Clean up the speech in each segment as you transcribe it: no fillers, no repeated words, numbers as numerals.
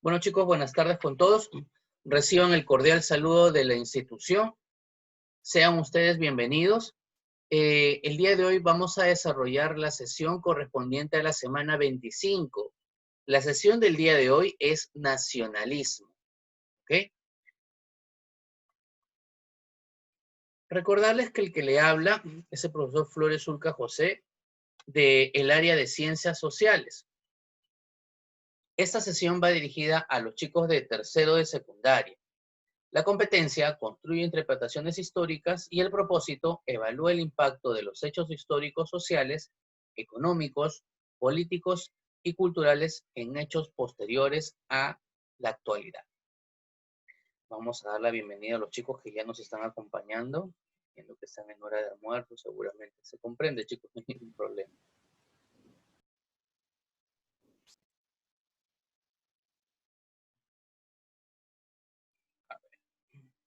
Bueno, chicos, buenas tardes con todos. Reciban el cordial saludo de la institución. Sean ustedes bienvenidos. El día de hoy vamos a desarrollar la sesión correspondiente a la semana 25. La sesión del día de hoy es nacionalismo. ¿Ok? Recordarles que el que le habla es el profesor Flores Ulca José del área de Ciencias Sociales. Esta sesión va dirigida a los chicos de tercero de secundaria. La competencia construye interpretaciones históricas y el propósito evalúa el impacto de los hechos históricos sociales, económicos, políticos y culturales en hechos posteriores a la actualidad. Vamos a dar la bienvenida a los chicos que ya nos están acompañando, viendo que están en hora de almuerzo, seguramente se comprende, chicos, no hay ningún problema.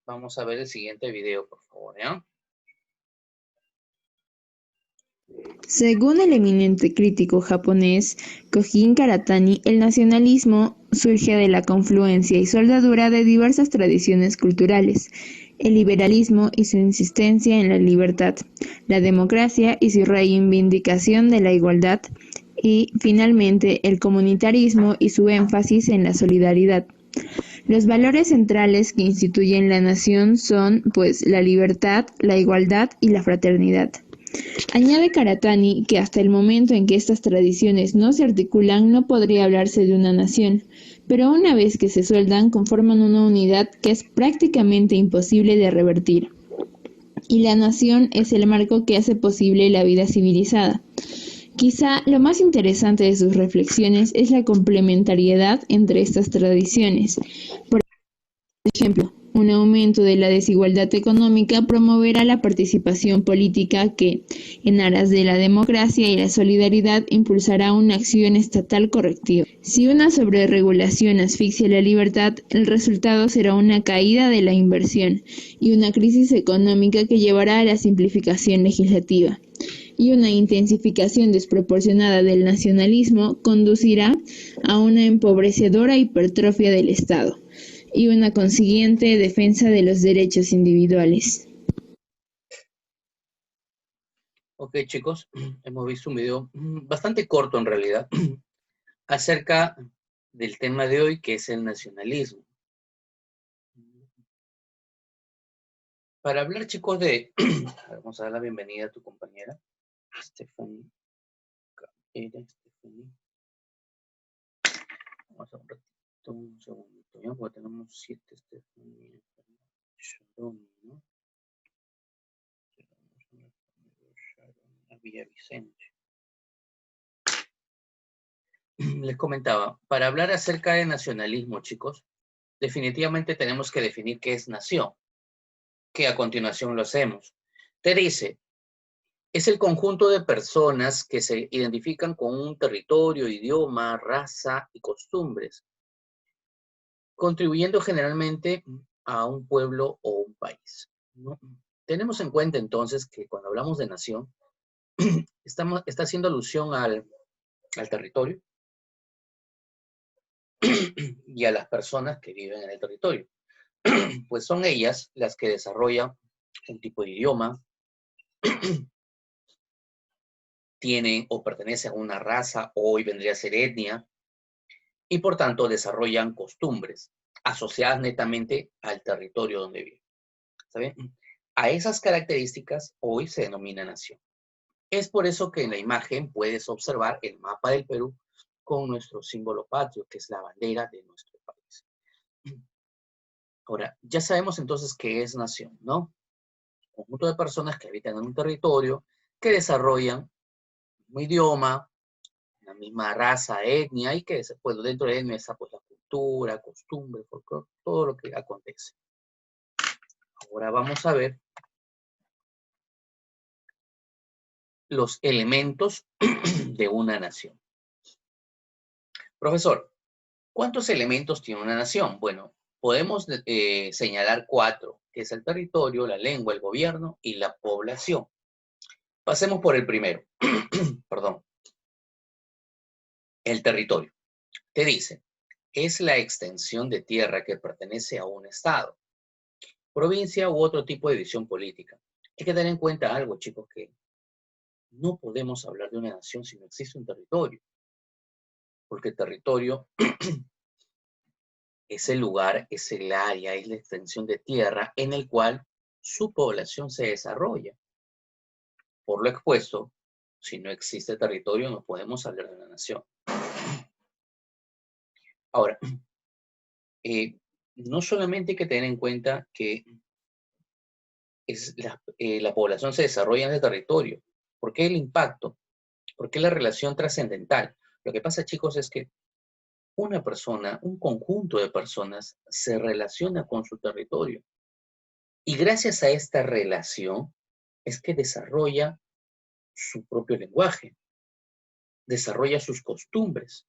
Vamos a ver el siguiente video, por favor, ¿ya? Según el eminente crítico japonés Kojin Karatani, el nacionalismo surge de la confluencia y soldadura de diversas tradiciones culturales, el liberalismo y su insistencia en la libertad, la democracia y su reivindicación de la igualdad, y, finalmente, el comunitarismo y su énfasis en la solidaridad. Los valores centrales que instituyen la nación son, pues, la libertad, la igualdad y la fraternidad. Añade Karatani que hasta el momento en que estas tradiciones no se articulan no podría hablarse de una nación, pero una vez que se sueldan conforman una unidad que es prácticamente imposible de revertir. Y la nación es el marco que hace posible la vida civilizada. Quizá lo más interesante de sus reflexiones es la complementariedad entre estas tradiciones. Por ejemplo, un aumento de la desigualdad económica promoverá la participación política que, en aras de la democracia y la solidaridad, impulsará una acción estatal correctiva. Si una sobreregulación asfixia la libertad, el resultado será una caída de la inversión y una crisis económica que llevará a la simplificación legislativa. Y una intensificación desproporcionada del nacionalismo conducirá a una empobrecedora hipertrofia del Estado y una consiguiente defensa de los derechos individuales. Ok, chicos, hemos visto un video bastante corto en realidad acerca del tema de hoy, que es el nacionalismo. Para hablar, chicos, de... Vamos a dar la bienvenida a tu compañera, Stephanie. Vamos a un segundito, ¿ya? Porque tenemos 7 Stephanie. ¿No? Villavicencio. Les comentaba, para hablar acerca de nacionalismo, chicos, definitivamente tenemos que definir qué es nación, que a continuación lo hacemos. Te dice, es el conjunto de personas que se identifican con un territorio, idioma, raza y costumbres, contribuyendo generalmente a un pueblo o un país, ¿no? Tenemos en cuenta entonces que cuando hablamos de nación, está haciendo alusión al territorio y a las personas que viven en el territorio. Pues son ellas las que desarrollan un tipo de idioma, tienen o pertenecen a una raza, o hoy vendría a ser etnia, y por tanto desarrollan costumbres asociadas netamente al territorio donde viven. ¿Está bien? A esas características hoy se denomina nación. Es por eso que en la imagen puedes observar el mapa del Perú con nuestro símbolo patrio, que es la bandera de nuestro país. Ahora, ya sabemos entonces qué es nación, ¿no? Un conjunto de personas que habitan en un territorio, que desarrollan un idioma, la misma raza, etnia, y que pues, dentro de etnia está pues, la cultura, costumbre, folclore, todo lo que acontece. Ahora vamos a ver los elementos de una nación. Profesor, ¿cuántos elementos tiene una nación? Bueno, podemos señalar 4, que es el territorio, la lengua, el gobierno y la población. Pasemos por el primero. Perdón. El territorio. Te dice, es la extensión de tierra que pertenece a un estado, provincia u otro tipo de división política. Hay que tener en cuenta algo, chicos, que no podemos hablar de una nación si no existe un territorio, porque el territorio es el lugar, es el área, es la extensión de tierra en el cual su población se desarrolla. Por lo expuesto, si no existe territorio, no podemos hablar de una nación. Ahora, no solamente hay que tener en cuenta que la población se desarrolla en el territorio. ¿Por qué el impacto? ¿Por qué la relación trascendental? Lo que pasa, chicos, es que una persona, un conjunto de personas, se relaciona con su territorio. Y gracias a esta relación es que desarrolla su propio lenguaje, desarrolla sus costumbres,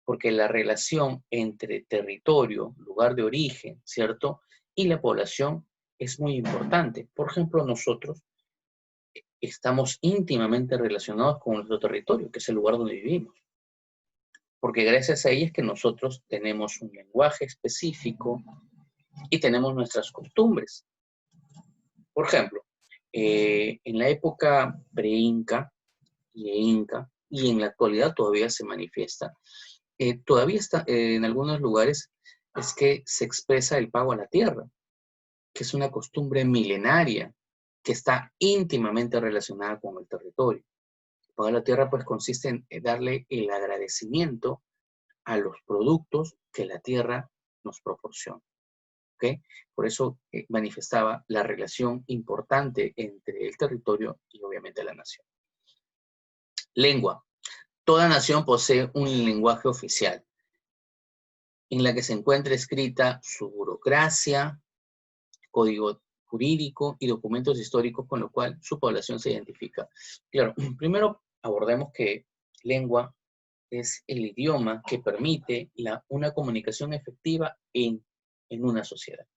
porque la relación entre territorio, lugar de origen, ¿cierto? Y la población es muy importante. Por ejemplo, nosotros estamos íntimamente relacionados con nuestro territorio, que es el lugar donde vivimos, porque gracias a ella es que nosotros tenemos un lenguaje específico y tenemos nuestras costumbres. Por ejemplo, en la época pre-inca y inca, y en la actualidad todavía se manifiesta, todavía está en algunos lugares es que se expresa el pago a la tierra, que es una costumbre milenaria que está íntimamente relacionada con el territorio. El pago a la tierra pues consiste en darle el agradecimiento a los productos que la tierra nos proporciona. ¿Okay? Por eso manifestaba la relación importante entre el territorio y obviamente la nación. Lengua. Toda nación posee un lenguaje oficial en la que se encuentra escrita su burocracia, código jurídico y documentos históricos con lo cual su población se identifica. Claro, primero abordemos que lengua es el idioma que permite una comunicación efectiva en una sociedad.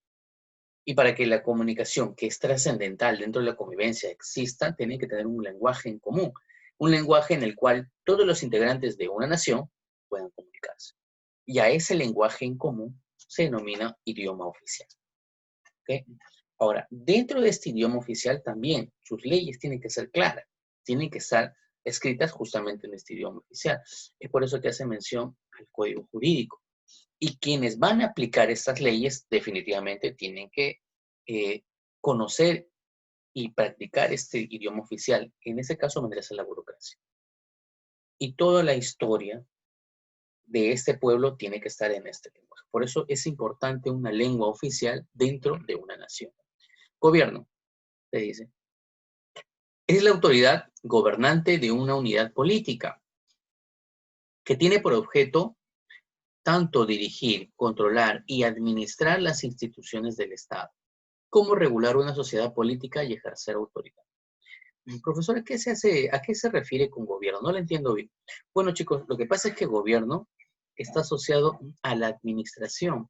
Y para que la comunicación, que es trascendental dentro de la convivencia, exista, tiene que tener un lenguaje en común, un lenguaje en el cual todos los integrantes de una nación puedan comunicarse. Y a ese lenguaje en común se denomina idioma oficial. ¿Okay? Ahora, dentro de este idioma oficial también sus leyes tienen que ser claras, tienen que estar escritas justamente en este idioma oficial. Es por eso que hace mención al código jurídico. Y quienes van a aplicar estas leyes definitivamente tienen que conocer y practicar este idioma oficial. En ese caso vendría a ser la burocracia. Y toda la historia de este pueblo tiene que estar en este lenguaje. Por eso es importante una lengua oficial dentro de una nación. Gobierno, se dice, es la autoridad gobernante de una unidad política que tiene por objeto tanto dirigir, controlar y administrar las instituciones del Estado, como regular una sociedad política y ejercer autoridad. Profesor, ¿a qué se refiere con gobierno? No lo entiendo bien. Bueno, chicos, lo que pasa es que gobierno está asociado a la administración.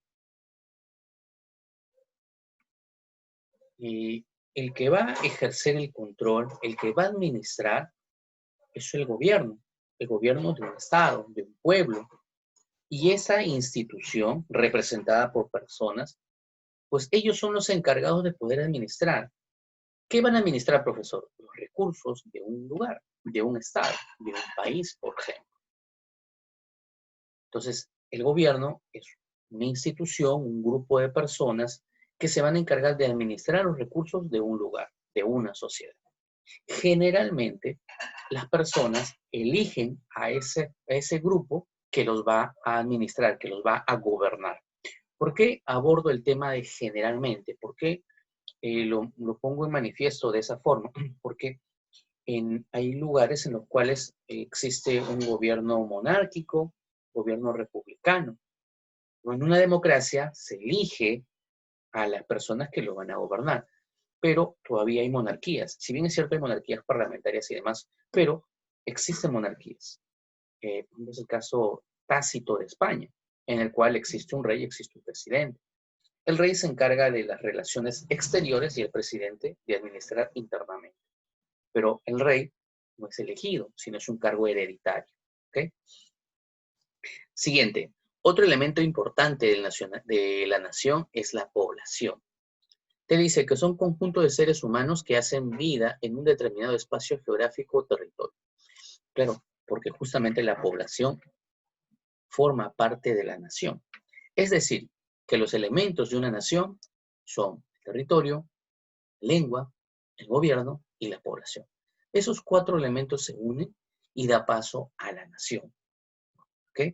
Y el que va a ejercer el control, el que va a administrar, es el gobierno de un Estado, de un pueblo. Y esa institución, representada por personas, pues ellos son los encargados de poder administrar. ¿Qué van a administrar, profesor? Los recursos de un lugar, de un estado, de un país, por ejemplo. Entonces, el gobierno es una institución, un grupo de personas que se van a encargar de administrar los recursos de un lugar, de una sociedad. Generalmente, las personas eligen a ese grupo que los va a administrar, que los va a gobernar. ¿Por qué abordo el tema de generalmente? ¿Por qué lo pongo en manifiesto de esa forma? Porque hay lugares en los cuales existe un gobierno monárquico, gobierno republicano. En una democracia se elige a las personas que lo van a gobernar, pero todavía hay monarquías. Si bien es cierto, hay monarquías parlamentarias y demás, pero existen monarquías. Es el caso tácito de España, en el cual existe un rey y existe un presidente. El rey se encarga de las relaciones exteriores y el presidente de administrar internamente. Pero el rey no es elegido, sino es un cargo hereditario. ¿Okay? Siguiente. Otro elemento importante de la nación es la población. Te dice que son conjuntos de seres humanos que hacen vida en un determinado espacio geográfico o territorio. Claro, porque justamente la población forma parte de la nación. Es decir, que los elementos de una nación son el territorio, lengua, el gobierno y la población. Esos 4 elementos se unen y da paso a la nación. ¿Ok?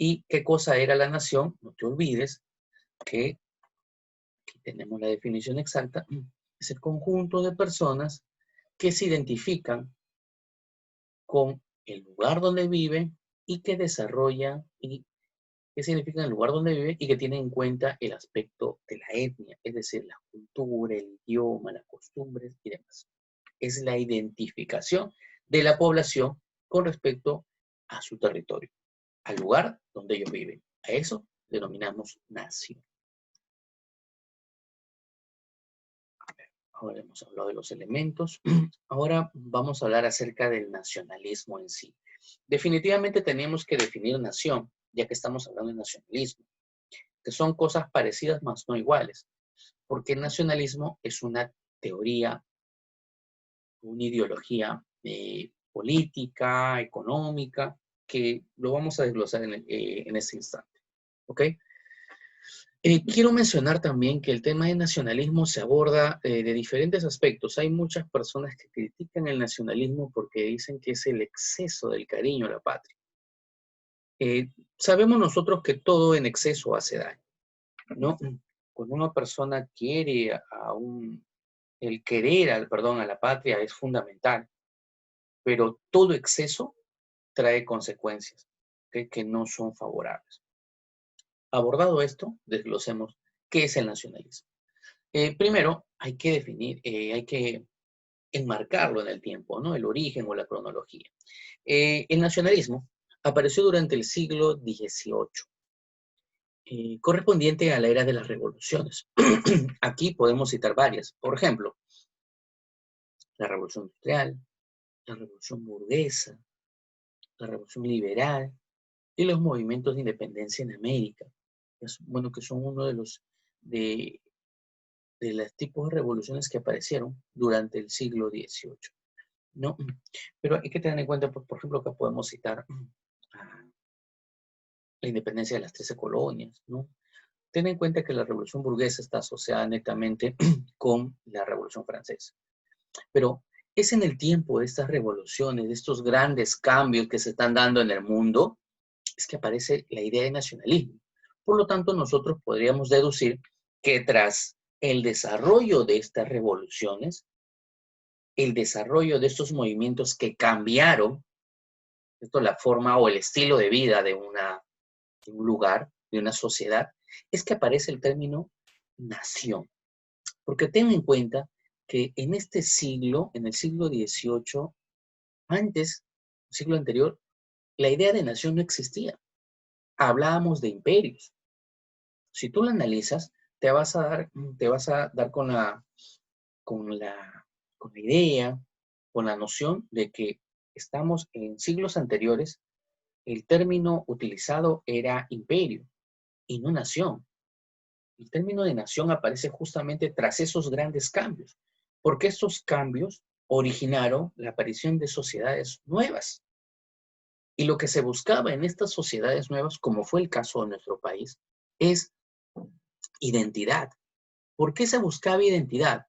¿Y qué cosa era la nación? No te olvides que aquí tenemos la definición exacta. Es el conjunto de personas que se identifican con el lugar donde viven y que desarrollan y qué significa el lugar donde vive y que tiene en cuenta el aspecto de la etnia, es decir, la cultura, el idioma, las costumbres y demás. Es la identificación de la población con respecto a su territorio, al lugar donde ellos viven. A eso denominamos nación. Ahora hemos hablado de los elementos. Ahora vamos a hablar acerca del nacionalismo en sí. Definitivamente tenemos que definir nación, ya que estamos hablando de nacionalismo, que son cosas parecidas, mas no iguales, porque el nacionalismo es una teoría, una ideología política, económica, que lo vamos a desglosar en este instante. ¿Ok? Quiero mencionar también que el tema de nacionalismo se aborda de diferentes aspectos. Hay muchas personas que critican el nacionalismo porque dicen que es el exceso del cariño a la patria. Sabemos nosotros que todo en exceso hace daño, ¿no? Cuando una persona quiere el querer, perdón, a la patria es fundamental, pero todo exceso trae consecuencias que no son favorables. Abordado esto, desglosemos qué es el nacionalismo. Primero, hay que definir, hay que enmarcarlo en el tiempo, ¿no? El origen o la cronología. El nacionalismo apareció durante el siglo XVIII, correspondiente a la era de las revoluciones. Aquí podemos citar varias. Por ejemplo, la revolución industrial, la revolución burguesa, la revolución liberal y los movimientos de independencia en América. Bueno, que son uno de los tipos de revoluciones que aparecieron durante el siglo XVIII, ¿no? Pero hay que tener en cuenta, por ejemplo, que podemos citar la independencia de las 13 colonias, ¿no? Ten en cuenta que la revolución burguesa está asociada netamente con la revolución francesa. Pero es en el tiempo de estas revoluciones, de estos grandes cambios que se están dando en el mundo, es que aparece la idea de nacionalismo. Por lo tanto, nosotros podríamos deducir que tras el desarrollo de estas revoluciones, el desarrollo de estos movimientos que cambiaron la forma o el estilo de vida de un lugar, de una sociedad, es que aparece el término nación. Porque ten en cuenta que en este siglo, en el siglo XVIII, antes, el siglo anterior, la idea de nación no existía. Hablábamos de imperios. Si tú lo analizas, te vas a dar con la idea, con la noción de que estamos en siglos anteriores, el término utilizado era imperio y no nación. El término de nación aparece justamente tras esos grandes cambios, porque estos cambios originaron la aparición de sociedades nuevas. Y lo que se buscaba en estas sociedades nuevas, como fue el caso de nuestro país, es identidad. ¿Por qué se buscaba identidad?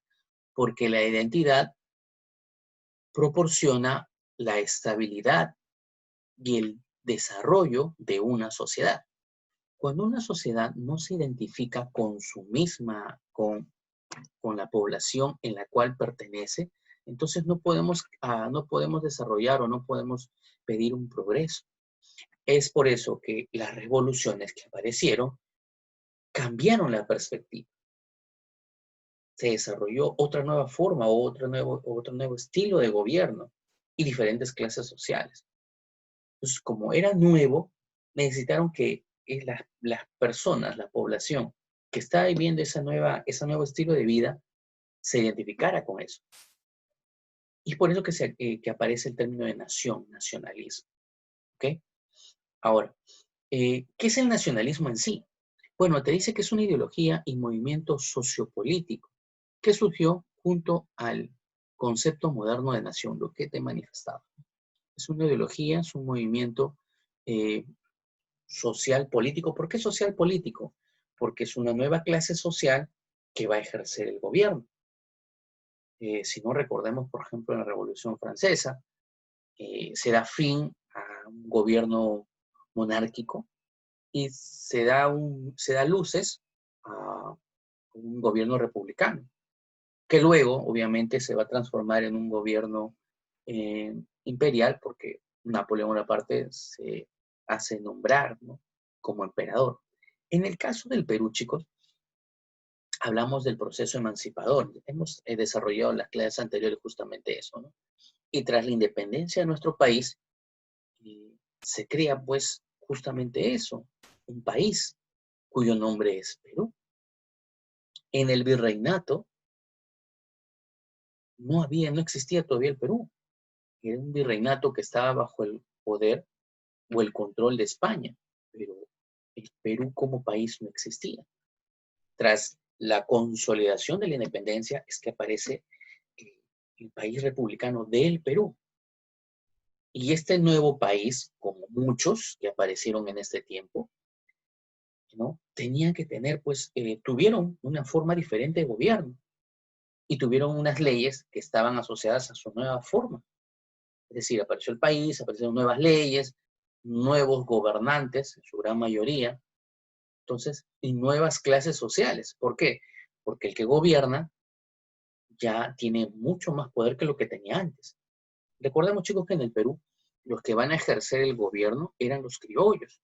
Porque la identidad proporciona la estabilidad y el desarrollo de una sociedad. Cuando una sociedad no se identifica con su misma, con la población en la cual pertenece, entonces no podemos desarrollar o no podemos pedir un progreso. Es por eso que las revoluciones que aparecieron cambiaron la perspectiva. Se desarrolló otra nueva forma o otro nuevo estilo de gobierno y diferentes clases sociales. Entonces, como era nuevo, necesitaron que las personas, la población que estaba viviendo ese nuevo estilo de vida, se identificara con eso. Y por eso que aparece el término de nación, nacionalismo. ¿Ok? Ahora, ¿Qué es el nacionalismo en sí? Bueno, te dice que es una ideología y movimiento sociopolítico que surgió junto al concepto moderno de nación, lo que te manifestaba. Es una ideología, es un movimiento eh, social político. ¿Por qué social político? Porque es una nueva clase social que va a ejercer el gobierno. Si no recordemos, por ejemplo, en la Revolución Francesa, se da fin a un gobierno monárquico y se da luces a un gobierno republicano, que luego, obviamente, se va a transformar en un gobierno imperial, porque Napoleón Bonaparte se hace nombrar, ¿no?, como emperador. En el caso del Perú, chicos, hablamos del proceso emancipador. Hemos desarrollado en las clases anteriores justamente eso, ¿no? Y tras la independencia de nuestro país, se crea pues justamente eso, un país cuyo nombre es Perú. En el virreinato no existía todavía el Perú. Era un virreinato que estaba bajo el poder o el control de España, pero el Perú como país no existía. Tras la consolidación de la independencia es que aparece el país republicano del Perú. Y este nuevo país, como muchos que aparecieron en este tiempo, ¿no?, tenían que tener, pues, tuvieron una forma diferente de gobierno y tuvieron unas leyes que estaban asociadas a su nueva forma. Es decir, apareció el país, aparecieron nuevas leyes, nuevos gobernantes, en su gran mayoría, entonces, y nuevas clases sociales. ¿Por qué? Porque el que gobierna ya tiene mucho más poder que lo que tenía antes. Recordemos, chicos, que en el Perú los que van a ejercer el gobierno eran los criollos.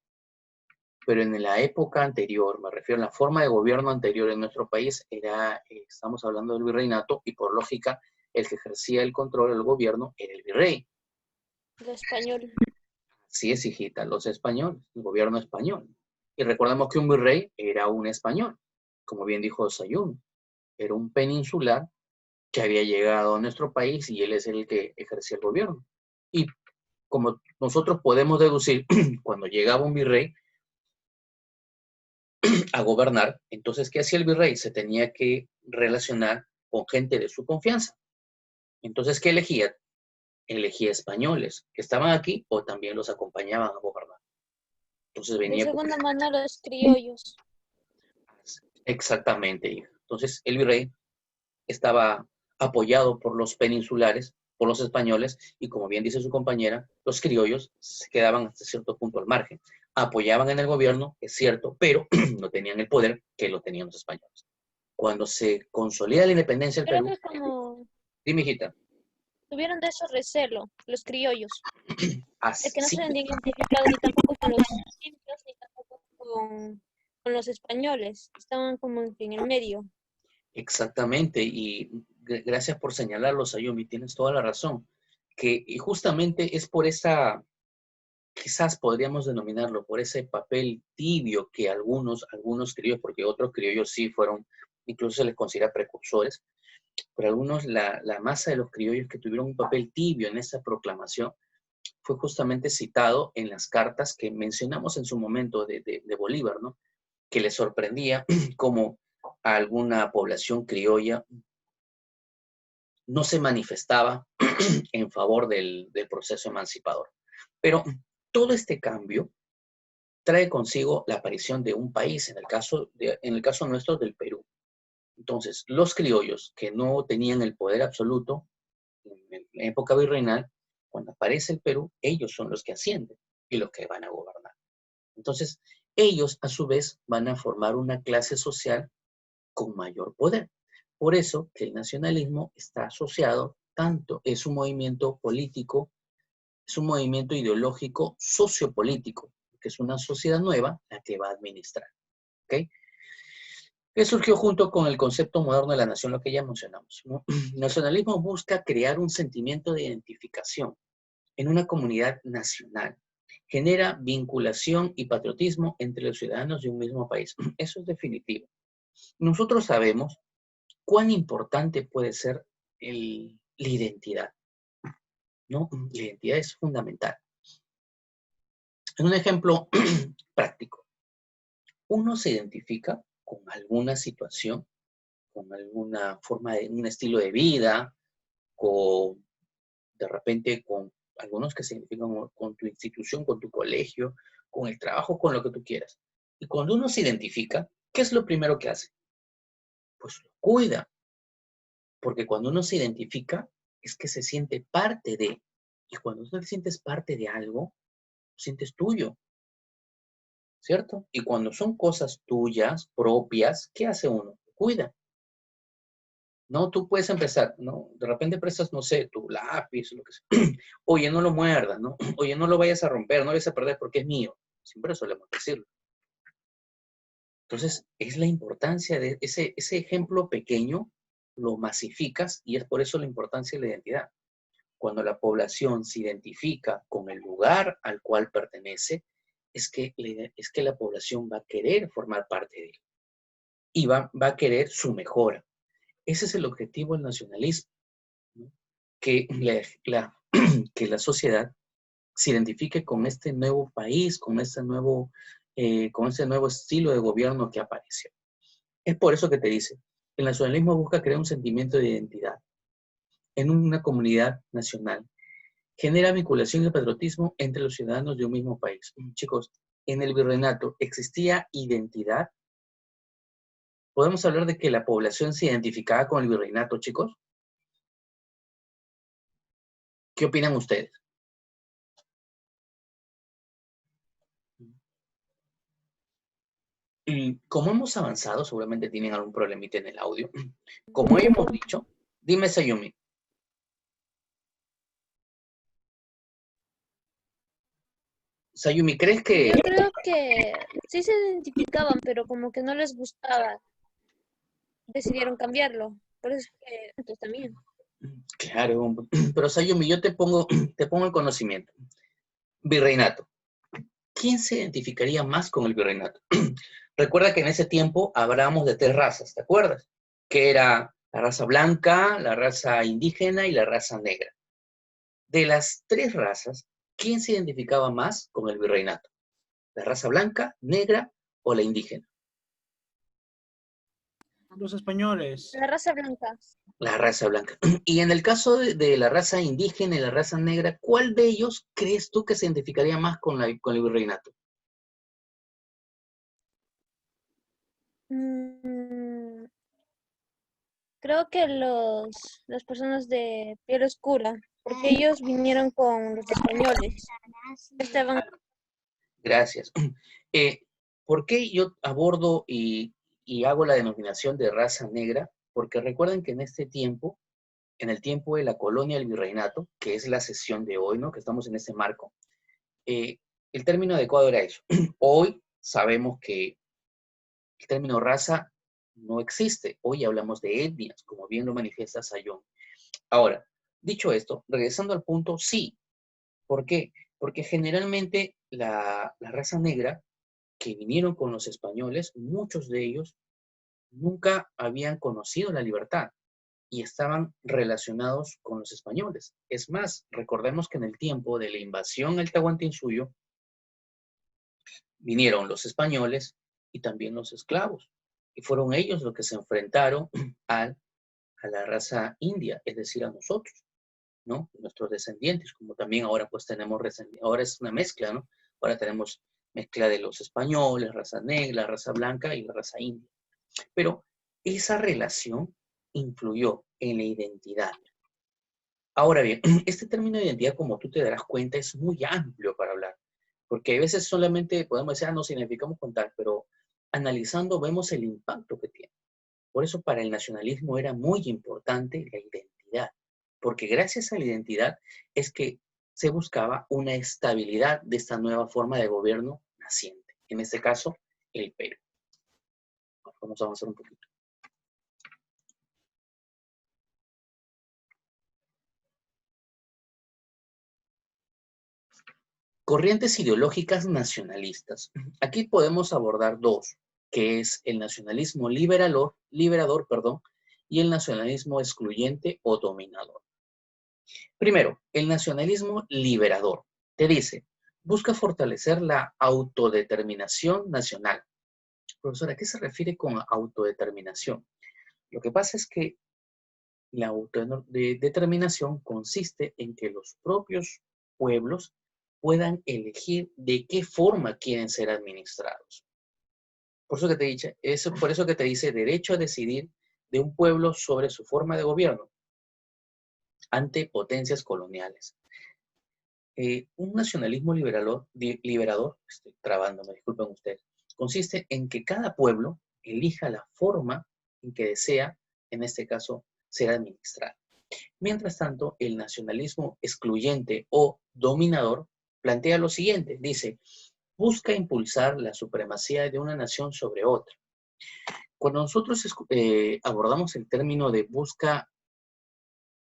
Pero en la época anterior, me refiero a la forma de gobierno anterior en nuestro país, estamos hablando del virreinato, y por lógica, el que ejercía el control del gobierno era el virrey. Lo español. Así es, hijita, los españoles, el gobierno español. Y recordemos que un virrey era un español, como bien dijo Sayún, era un peninsular que había llegado a nuestro país y él es el que ejercía el gobierno. Y como nosotros podemos deducir, cuando llegaba un virrey a gobernar, entonces, ¿qué hacía el virrey? Se tenía que relacionar con gente de su confianza. Entonces, ¿qué elegía? Elegía españoles que estaban aquí o también los acompañaban a gobernar. Entonces De venía segunda mano los criollos. exactamente, hija. Entonces el virrey estaba apoyado por los peninsulares, por los españoles, y como bien dice su compañera, los criollos se quedaban hasta cierto punto al margen. Apoyaban en el gobierno, es cierto, pero no tenían el poder que lo tenían los españoles. Cuando se consolida la independencia del Creo Perú, que como dime, hijita, tuvieron de eso recelo, los criollos, de que no se así, habían identificado ni tampoco con los indios, ni tampoco con los españoles. Estaban como en el medio. exactamente, y gracias por señalarlo, Sayumi, tienes toda la razón, que y justamente es por esa, quizás podríamos denominarlo, por ese papel tibio que algunos criollos, porque otros criollos sí fueron, incluso se les considera precursores, pero algunos, la masa de los criollos que tuvieron un papel tibio en esa proclamación, fue justamente citado en las cartas que mencionamos en su momento de Bolívar, ¿no? Que le sorprendía cómo alguna población criolla no se manifestaba en favor del proceso emancipador. Pero todo este cambio trae consigo la aparición de un país, en el caso nuestro del Perú. Entonces, los criollos que no tenían el poder absoluto en la época virreinal, cuando aparece el Perú, ellos son los que ascienden y los que van a gobernar. Entonces, ellos a su vez van a formar una clase social con mayor poder. Por eso que el nacionalismo está asociado tanto, es un movimiento político, es un movimiento ideológico sociopolítico, que es una sociedad nueva la que va a administrar. ¿Ok? Que surgió junto con el concepto moderno de la nación, lo que ya mencionamos, ¿no? El nacionalismo busca crear un sentimiento de identificación en una comunidad nacional. Genera vinculación y patriotismo entre los ciudadanos de un mismo país. Eso es definitivo. Nosotros sabemos cuán importante puede ser la identidad, ¿no? La identidad es fundamental. En un ejemplo práctico, uno se identifica con alguna situación, con alguna forma de, un estilo de vida, con, de repente, con algunos que se identifican con tu institución, con tu colegio, con el trabajo, con lo que tú quieras. Y cuando uno se identifica, ¿qué es lo primero que hace? Pues lo cuida, porque cuando uno se identifica, es que se siente parte de, y cuando tú te sientes parte de algo, lo sientes tuyo, ¿cierto? Y cuando son cosas tuyas, propias, ¿qué hace uno? Cuida. No, tú puedes empezar, ¿no? De repente prestas, no sé, tu lápiz, lo que sea. Oye, no lo muerdas, ¿no? Oye, no lo vayas a romper, no lo vayas a perder porque es mío. Siempre solemos decirlo. Entonces, es la importancia de ese ejemplo pequeño, lo masificas y es por eso la importancia de la identidad. Cuando la población se identifica con el lugar al cual pertenece, es que la población va a querer formar parte de él y va a querer su mejora. Ese es el objetivo del nacionalismo, ¿no? Que que la sociedad se identifique con este nuevo país, con este nuevo estilo de gobierno que apareció. Es por eso que te dice, el nacionalismo busca crear un sentimiento de identidad en una comunidad nacional. Genera vinculación y patriotismo entre los ciudadanos de un mismo país. Chicos, en el virreinato existía identidad. ¿Podemos hablar de que la población se identificaba con el virreinato, chicos? ¿Qué opinan ustedes? Y como hemos avanzado, seguramente tienen algún problemita en el audio. Como hemos dicho, dime, Sayumi. Sayumi, ¿crees que... Yo creo que sí se identificaban, pero como que no les gustaba, decidieron cambiarlo. Por eso es que entonces también. Claro, pero Sayumi, yo te pongo el conocimiento. Virreinato. ¿Quién se identificaría más con el virreinato? Recuerda que en ese tiempo hablábamos de 3 razas, ¿te acuerdas? Que era la raza blanca, la raza indígena y la raza negra. De las 3 razas, ¿quién se identificaba más con el virreinato? ¿La raza blanca, negra o la indígena? Los españoles. La raza blanca. La raza blanca. Y en el caso de la raza indígena y la raza negra, ¿cuál de ellos crees tú que se identificaría más con el virreinato? Mm, creo que las personas de piel oscura, porque ellos vinieron con los españoles. Estaban. Gracias. ¿Por qué yo abordo y hago la denominación de raza negra? Porque recuerden que en este tiempo, en el tiempo de la colonia del virreinato, que es la sesión de hoy, ¿no? Que estamos en este marco, el término adecuado era eso. Hoy sabemos que el término raza no existe. Hoy hablamos de etnias, como bien lo manifiesta Sayón. Ahora, dicho esto, regresando al punto, sí. ¿Por qué? Porque generalmente la raza negra que vinieron con los españoles, muchos de ellos nunca habían conocido la libertad y estaban relacionados con los españoles. Es más, recordemos que en el tiempo de la invasión al Tahuantinsuyo vinieron los españoles y también los esclavos. Y fueron ellos los que se enfrentaron a la raza india, es decir, a nosotros, ¿no? Nuestros descendientes, como también ahora pues tenemos, ahora es una mezcla, ¿no? Ahora tenemos mezcla de los españoles, raza negra, raza blanca y la raza india. Pero esa relación influyó en la identidad. Ahora bien, este término de identidad, como tú te darás cuenta, es muy amplio para hablar, porque a veces solamente podemos decir, nos identificamos con tal, pero analizando vemos el impacto que tiene. Por eso para el nacionalismo era muy importante la identidad, porque gracias a la identidad es que se buscaba una estabilidad de esta nueva forma de gobierno naciente, en este caso, el Perú. Vamos a avanzar un poquito. Corrientes ideológicas nacionalistas. Aquí podemos abordar 2, que es el nacionalismo liberador, y el nacionalismo excluyente o dominador. Primero, el nacionalismo liberador. Te dice, busca fortalecer la autodeterminación nacional. Profesora, ¿a qué se refiere con autodeterminación? Lo que pasa es que la autodeterminación consiste en que los propios pueblos puedan elegir de qué forma quieren ser administrados. Por eso que te dice, por eso que te dice derecho a decidir de un pueblo sobre su forma de gobierno ante potencias coloniales. Un nacionalismo liberador, estoy trabándome, disculpen ustedes, consiste en que cada pueblo elija la forma en que desea, en este caso, ser administrado. Mientras tanto, el nacionalismo excluyente o dominador plantea lo siguiente, dice, busca impulsar la supremacía de una nación sobre otra. Cuando nosotros abordamos el término de busca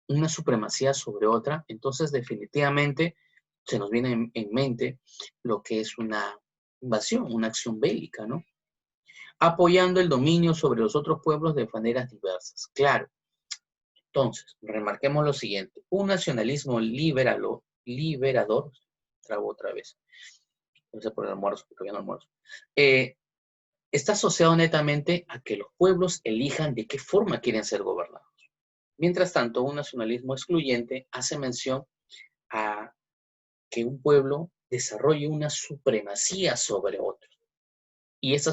una supremacía sobre otra, entonces definitivamente se nos viene en mente lo que es una invasión, una acción bélica, ¿no? Apoyando el dominio sobre los otros pueblos de maneras diversas. Claro. Entonces, remarquemos lo siguiente. Un nacionalismo liberador, trabo otra vez, no sé por el almuerzo, porque todavía no almuerzo, está asociado netamente a que los pueblos elijan de qué forma quieren ser gobernados. Mientras tanto, un nacionalismo excluyente hace mención a que un pueblo desarrolle una supremacía sobre otro. Y esta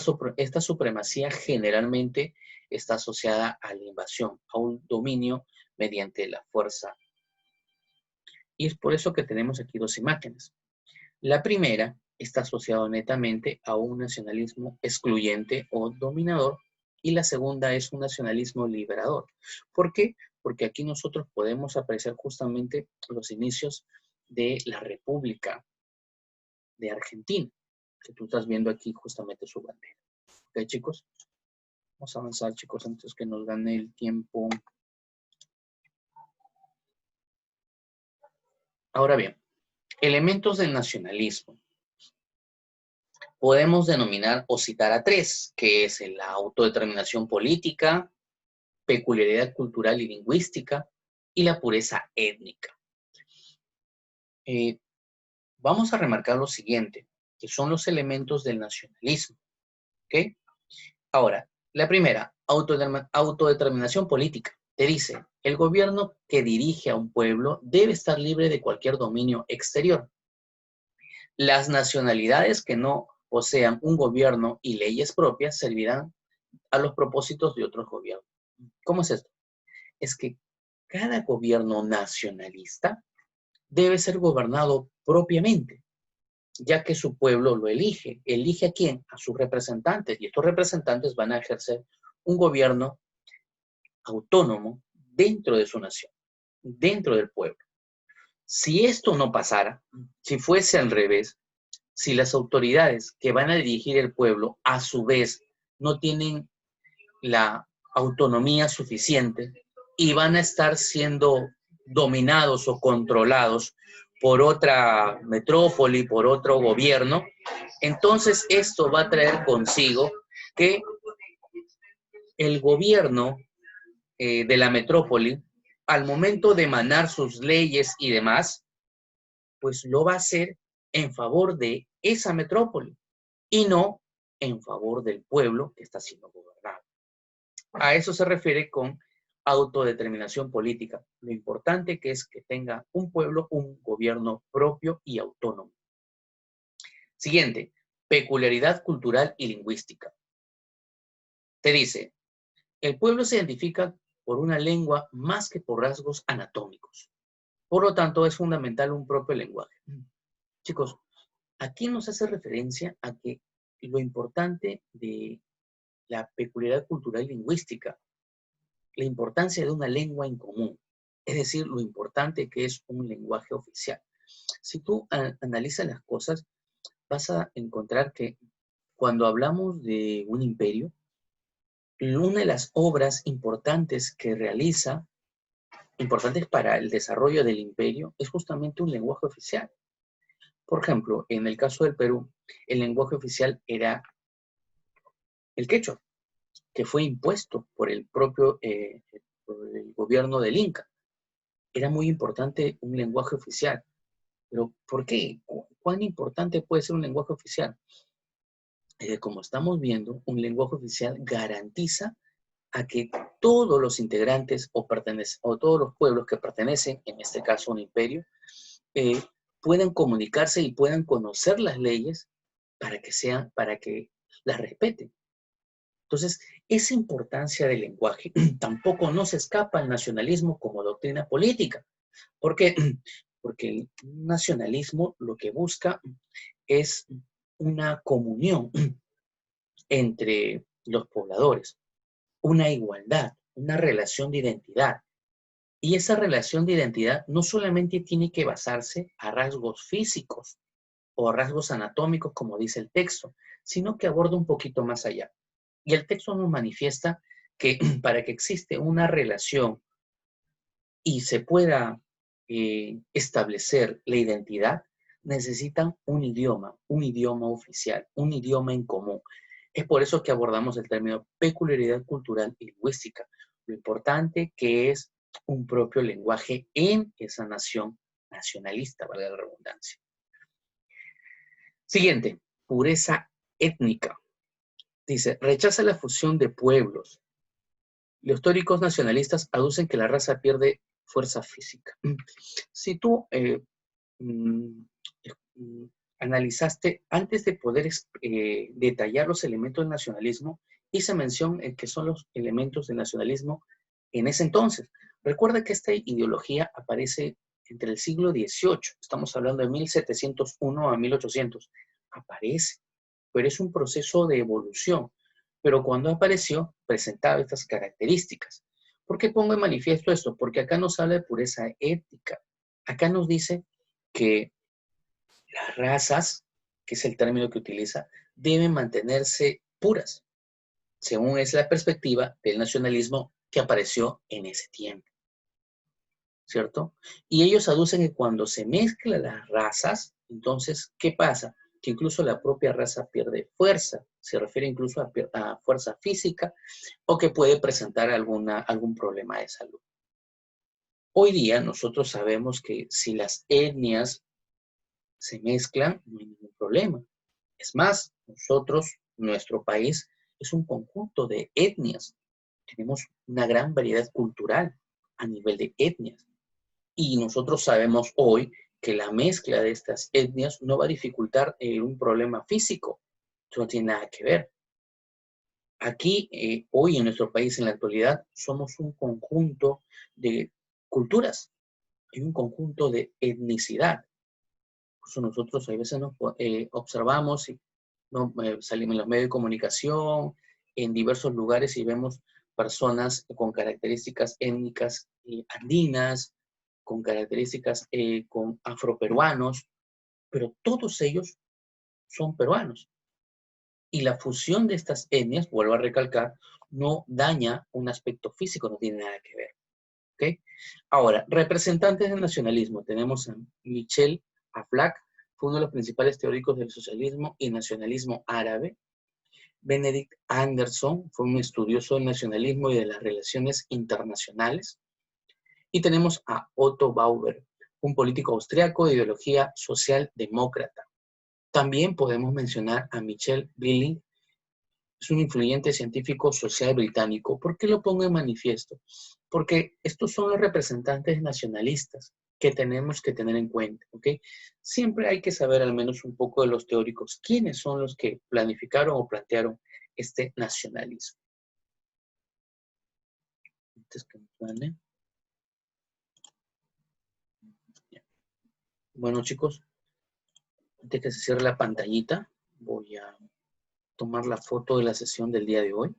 supremacía generalmente está asociada a la invasión, a un dominio mediante la fuerza. Y es por eso que tenemos aquí dos imágenes. La primera está asociada netamente a un nacionalismo excluyente o dominador, y la segunda es un nacionalismo liberador. ¿Por qué? Porque aquí nosotros podemos apreciar justamente los inicios de la República de Argentina, que tú estás viendo aquí justamente su bandera. ¿Ok, chicos? Vamos a avanzar, chicos, antes que nos gane el tiempo. Ahora bien, elementos del nacionalismo. Podemos denominar o citar a tres, que es la autodeterminación política, peculiaridad cultural y lingüística, y la pureza étnica. Vamos a remarcar lo siguiente, que son los elementos del nacionalismo. ¿Ok? Ahora, la primera, autodeterminación política. Te dice, el gobierno que dirige a un pueblo debe estar libre de cualquier dominio exterior. Las nacionalidades que no posean un gobierno y leyes propias servirán a los propósitos de otros gobiernos. ¿Cómo es esto? Es que cada gobierno nacionalista debe ser gobernado propiamente, ya que su pueblo lo elige. ¿Elige a quién? A sus representantes, y estos representantes van a ejercer un gobierno autónomo dentro de su nación, dentro del pueblo. Si esto no pasara, si fuese al revés, si las autoridades que van a dirigir el pueblo a su vez no tienen la autonomía suficiente y van a estar siendo dominados o controlados por otra metrópoli, por otro gobierno, entonces esto va a traer consigo que el gobierno de la metrópoli, al momento de emanar sus leyes y demás, pues lo va a hacer en favor de esa metrópoli y no en favor del pueblo que está siendo gobernado. A eso se refiere con autodeterminación política. Lo importante que es que tenga un pueblo un gobierno propio y autónomo. Siguiente, peculiaridad cultural y lingüística. Te dice, el pueblo se identifica por una lengua más que por rasgos anatómicos. Por lo tanto, es fundamental un propio lenguaje. Chicos, aquí nos hace referencia a que lo importante de la peculiaridad cultural y lingüística, la importancia de una lengua en común, es decir, lo importante que es un lenguaje oficial. Si tú analizas las cosas, vas a encontrar que cuando hablamos de un imperio, una de las obras importantes que realiza, importantes para el desarrollo del imperio, es justamente un lenguaje oficial. Por ejemplo, en el caso del Perú, el lenguaje oficial era el quechua, que fue impuesto por el propio por el gobierno del Inca. Era muy importante un lenguaje oficial. Pero ¿por qué? ¿Cuán importante puede ser un lenguaje oficial? Como estamos viendo, un lenguaje oficial garantiza a que todos los integrantes o todos los pueblos que pertenecen, en este caso a un imperio, puedan comunicarse y puedan conocer las leyes para que las respeten. Entonces, esa importancia del lenguaje tampoco no se escapa al nacionalismo como doctrina política. ¿Por qué? Porque el nacionalismo lo que busca es una comunión entre los pobladores, una igualdad, una relación de identidad. Y esa relación de identidad no solamente tiene que basarse a rasgos físicos o a rasgos anatómicos, como dice el texto, sino que aborda un poquito más allá. Y el texto nos manifiesta que para que existe una relación y se pueda establecer la identidad, necesitan un idioma oficial, un idioma en común. Es por eso que abordamos el término peculiaridad cultural y lingüística, lo importante que es un propio lenguaje en esa nación nacionalista, valga la redundancia. Siguiente, pureza étnica. Dice, rechaza la fusión de pueblos. Los teóricos nacionalistas aducen que la raza pierde fuerza física. Si tú analizaste, antes de poder detallar los elementos del nacionalismo, hice mención en que son los elementos del nacionalismo en ese entonces. Recuerda que esta ideología aparece entre el siglo XVIII, estamos hablando de 1701 a 1800, aparece, pero es un proceso de evolución. Pero cuando apareció, presentaba estas características. ¿Por qué pongo en manifiesto esto? Porque acá nos habla de pureza ética. Acá nos dice que las razas, que es el término que utiliza, deben mantenerse puras, según es la perspectiva del nacionalismo que apareció en ese tiempo. ¿Cierto? Y ellos aducen que cuando se mezclan las razas, entonces, ¿qué pasa? Que incluso la propia raza pierde fuerza, se refiere incluso a fuerza física o que puede presentar algún problema de salud. Hoy día nosotros sabemos que si las etnias se mezclan, no hay ningún problema. Es más, nuestro país es un conjunto de etnias. Tenemos una gran variedad cultural a nivel de etnias. Y nosotros sabemos hoy que la mezcla de estas etnias no va a dificultar un problema físico. Eso no tiene nada que ver. Aquí, hoy en nuestro país, en la actualidad, somos un conjunto de culturas y un conjunto de etnicidad. Por eso nosotros a veces nos observamos y salimos en los medios de comunicación, en diversos lugares y vemos personas con características étnicas andinas, con características con afroperuanos, pero todos ellos son peruanos. Y la fusión de estas etnias, vuelvo a recalcar, no daña un aspecto físico, no tiene nada que ver. ¿Okay? Ahora, representantes del nacionalismo, tenemos a Michel Aflaq, fue uno de los principales teóricos del socialismo y nacionalismo árabe. Benedict Anderson fue un estudioso del nacionalismo y de las relaciones internacionales. Y tenemos a Otto Bauer, un político austriaco de ideología socialdemócrata. También podemos mencionar a Michel Billing, es un influyente científico social británico. ¿Por qué lo pongo en manifiesto? Porque estos son los representantes nacionalistas que tenemos que tener en cuenta, ¿ok? Siempre hay que saber al menos un poco de los teóricos, quiénes son los que planificaron o plantearon este nacionalismo. Bueno, chicos, antes que se cierre la pantallita, voy a tomar la foto de la sesión del día de hoy.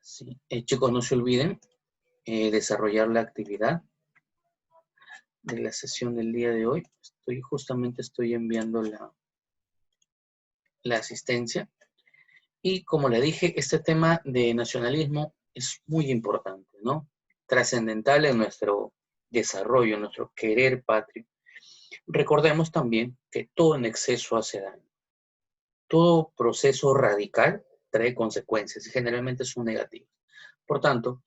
Sí. Chicos, no se olviden desarrollar la actividad de la sesión del día de hoy. Justamente estoy enviando la asistencia. Y como le dije, este tema de nacionalismo es muy importante, ¿no? Trascendental en nuestro desarrollo, en nuestro querer patrio. Recordemos también que todo en exceso hace daño. Todo proceso radical trae consecuencias y generalmente son negativas. Por tanto,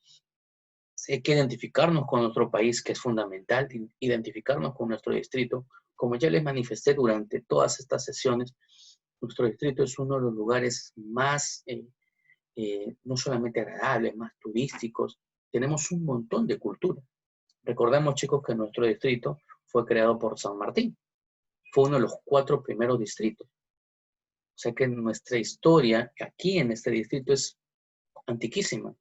Hay que identificarnos con nuestro país, que es fundamental, identificarnos con nuestro distrito. Como ya les manifesté durante todas estas sesiones, nuestro distrito es uno de los lugares más, no solamente agradables, más turísticos. Tenemos un montón de cultura. Recordemos, chicos, que nuestro distrito fue creado por San Martín. Fue uno de los 4 primeros distritos. O sea que nuestra historia aquí en este distrito es antiquísima.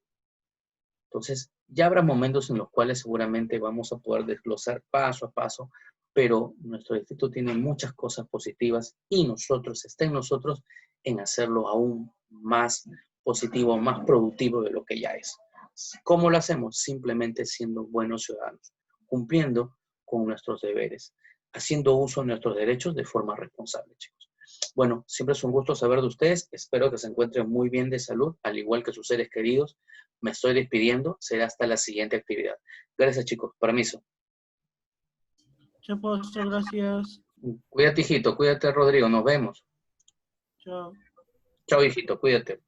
Entonces, ya habrá momentos en los cuales seguramente vamos a poder desglosar paso a paso, pero nuestro distrito tiene muchas cosas positivas y está en nosotros en hacerlo aún más positivo, más productivo de lo que ya es. ¿Cómo lo hacemos? Simplemente siendo buenos ciudadanos, cumpliendo con nuestros deberes, haciendo uso de nuestros derechos de forma responsable, chicos. Bueno, siempre es un gusto saber de ustedes. Espero que se encuentren muy bien de salud, al igual que sus seres queridos. Me estoy despidiendo. Será hasta la siguiente actividad. Gracias, chicos. Permiso. Chao, profesor, gracias. Cuídate, hijito. Cuídate, Rodrigo. Nos vemos. Chao. Chao, hijito. Cuídate.